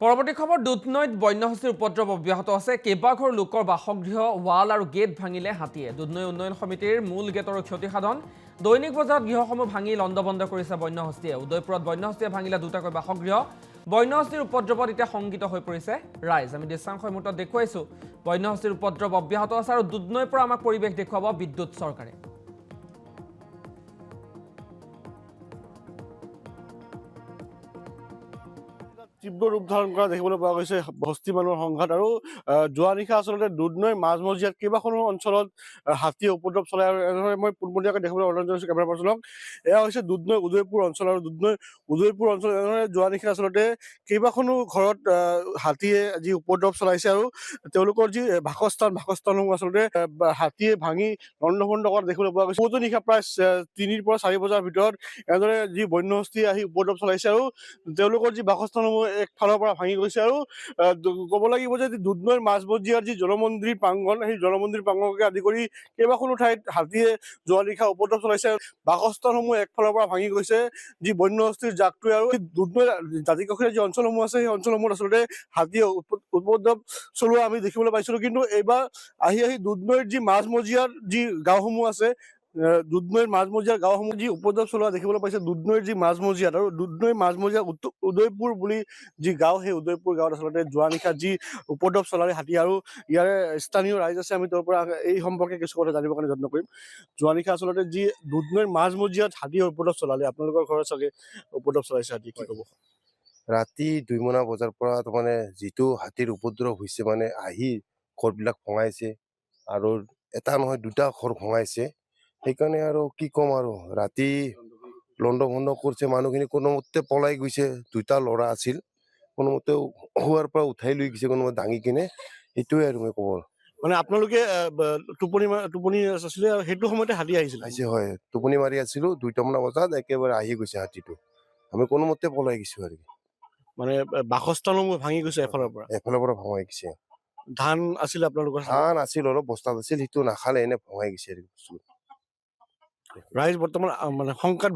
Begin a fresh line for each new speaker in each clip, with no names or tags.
পৰৱৰ্তী খবৰ দুধনৈত বন্যহস্তীৰ উপদ্ৰৱ অব্যাহত আছে। কেইবাঘৰ লোকৰ বাসগৃহ ৱাল আৰু গেট ভাঙিলে হাতীয়ে। দুধনৈ উন্নয়ন সমিতিৰ মূল গেটৰো ক্ষতিসাধন। দৈনিক বজাৰত গৃহসমূহ ভাঙি লণ্ডভণ্ড কৰিছে বন্যহস্তীয়ে। উদয়পুৰত বন্যহস্তীয়ে ভাঙিলে দুটাকৈ বাসগৃহ। বন্যহস্তীৰ উপদ্ৰৱত এতিয়া শংকিত হৈ পৰিছে ৰাইজ। আমি দৃশ্যাংশ মুহূৰ্তত দেখুৱাইছো। বন্যহস্তীৰ উপদ্ৰৱ অব্যাহত আছে আৰু দুধনৈৰ পৰা আমাক পৰিৱেশ দেখুৱাব বিদ্যুৎ চৰকাৰে।
তীব্ৰ ৰূপ ধাৰণ কৰা দেখিবলৈ পোৱা গৈছে হস্তি মানুহৰ সংঘাত আৰু যোৱা নিশা আচলতে দুধনৈ মাজমজিয়াত কেইবাখনো অঞ্চলত হাতীয়ে উপদ্ৰৱ চলাই আৰু এনেদৰে মই পোনপটীয়াকৈ দেখিবলৈ অনুৰোধ জনাইছোঁ কেমেৰা পাৰ্চনক। এয়া হৈছে দুধনৈ উদয়পুৰ অঞ্চল আৰু দুধনৈ উদয়পুৰ অঞ্চল এনেদৰে যোৱা নিশা আচলতে কেইবাখনো ঘৰত হাতীয়ে যি উপদ্ৰৱ চলাইছে আৰু তেওঁলোকৰ যি বাসস্থানসমূহ আচলতে হাতীয়ে ভাঙি লণ্ডভণ্ড কৰা দেখিবলৈ পোৱা গৈছে। বহুতো নিশা প্ৰায় ৩ পৰা ৪ বজাৰ ভিতৰত এনেদৰে যি বন্যহস্তীয়ে আহি উপদ্ৰৱ চলাইছে আৰু তেওঁলোকৰ যি বাসস্থানসমূহ একফালৰ পৰা ভাঙি গৈছে আৰু ক'ব লাগিব যে দুধনৈৰ মাজমজিয়াৰ যি জলমন্দিৰ প্ৰাংগণ, সেই জলমন্দিৰ প্ৰাংগণকে আদি কৰি কেইবাখনো ঠাইত হাতীয়ে যোৱা নিশা উপদ্ৰৱ চলাইছে। বাসস্থানসমূহ একফালৰ পৰা ভাঙি গৈছে যি বন্যহস্তীৰ জাকটোৱে আৰু দুধনৈৰ দাঁতিকাষৰীয়া যি অঞ্চলসমূহ আছে সেই অঞ্চলসমূহত আচলতে হাতীয়ে উপদ্ৰৱ চলোৱা আমি দেখিবলৈ পাইছিলোঁ। কিন্তু এইবাৰ আহি দুধনৈৰ যি মাজমজিয়াৰ যি গাঁওসমূহ আছে, দুধনৈৰ মাজমজিয়াৰ গাঁওসমূহ যি উপদ্ৰৱ চলোৱা দেখিবলৈ পাইছে দুধনৈৰ যি মাজমজিয়াত আৰু দুধনৈৰ মাজমজিয়া উদয়পুৰ বুলি যি গাঁও, সেই উদয়পুৰ গাঁৱত আচলতে যোৱা নিশা যি উপদ্ৰৱ চলালে হাতী আৰু ইয়াৰে স্থানীয় ৰাইজ আছে, আমি তেওঁৰ পৰা এই সম্পৰ্কে কিছু কথা জানিবৰ কাৰণে যত্ন কৰিম। যোৱা নিশা আচলতে যি দুধনৈৰ মাজমজিয়াত হাতীয়ে উপদ্ৰৱ চলালে, আপোনালোকৰ ঘৰত চাগে উপদ্ৰৱ চলাইছে হাতী, কি ক'ব?
ৰাতি ২ বজাৰ পৰা তাৰমানে যিটো হাতীৰ উপদ্ৰৱ হৈছে, মানে আহি ঘৰবিলাক ভঙাইছে আৰু এটা নহয় দুটা ঘৰ ভঙাইছে। সেইকাৰণে আৰু কি ক'ম আৰু, ৰাতি লণ্ডভণ্ড কৰিছে মানুহখিনি। কোনোমতে পলাই গৈছে, 2টা ল'ৰা আছিল, কোনোমতে শোৱাৰ পৰা উঠাই লৈ গৈছে, কোনোমতে দাঙি কিনে। সেইটোৱে আৰু মই ক'ব।
মানে আপোনালোকে টোপনি আছিলে আৰু সেইটো সময়তে হাতী আহিছিলে?
হয়, টোপনি মাৰি আছিলোঁ, 2টা বজাত একেবাৰে আহি গৈছে হাতীটো। আমি কোনোমতে পলাই গৈছোঁ আৰু
মানে বাসস্থানসমূহ ভাঙি গৈছে এফালৰ পৰা
ভঙাই গৈছে।
ধান আছিলে আপোনালোকৰ?
ধান আছিল, অলপ বস্তাত আছিল, সেইটো নাখালে, এনে ভঙাই গৈছে আৰু
ৰাইজ বৰ্তমান মানে শংকাত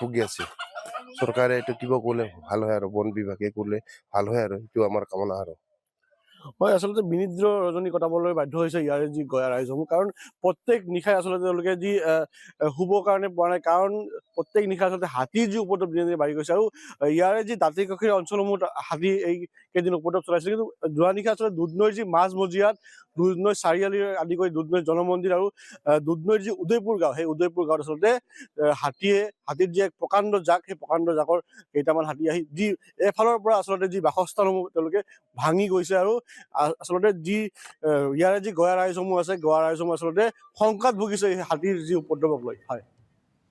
ভুগি আছে। চৰকাৰে এইটো কিবা কৰিলে ভাল হয় আৰু বন বিভাগে কৰিলে ভাল হয় আৰু সেইটো আমাৰ কামনা আৰু।
হয়, আচলতে বিনিদ্ৰ ৰজনী কটাবলৈ বাধ্য হৈছে ইয়াৰে যি গঞা ৰাইজসমূহ, কাৰণ প্ৰত্যেক নিশাই আচলতে তেওঁলোকে যি শুবৰ কাৰণে পোৱা নাই, কাৰণ প্ৰত্যেক নিশা আচলতে হাতীৰ যি উপদ্ৰৱ দিনে দিনে বাঢ়ি গৈছে আৰু ইয়াৰে যি দাঁতিকাষৰীয়া অঞ্চলসমূহত হাতী এই কেইদিন উপদ্ৰৱ চলাইছে। কিন্তু যোৱা নিশা আচলতে দুধনৈৰ যি মাজমজিয়াত, দুধনৈ চাৰিআলিৰ আদি কৰি দুধনৈ জলমন্দিৰ আৰু দুধনৈৰ যি উদয়পুৰ গাঁও, সেই উদয়পুৰ গাঁৱত আচলতে হাতীৰ যি এক প্ৰকাণ্ড জাক, সেই প্ৰকাণ্ড জাকৰ কেইটামান হাতী আহি যি এফালৰ পৰা আচলতে যি বাসস্থানসমূহ তেওঁলোকে ভাঙি গৈছে আৰু আচলতে যি ইয়াৰে যি গঞা ৰাইজসমূহ আছে, গঞা ৰাইজসমূহ আচলতে শংকাত ভুগিছে এই হাতীৰ যি উপদ্ৰৱক লৈ। হয়।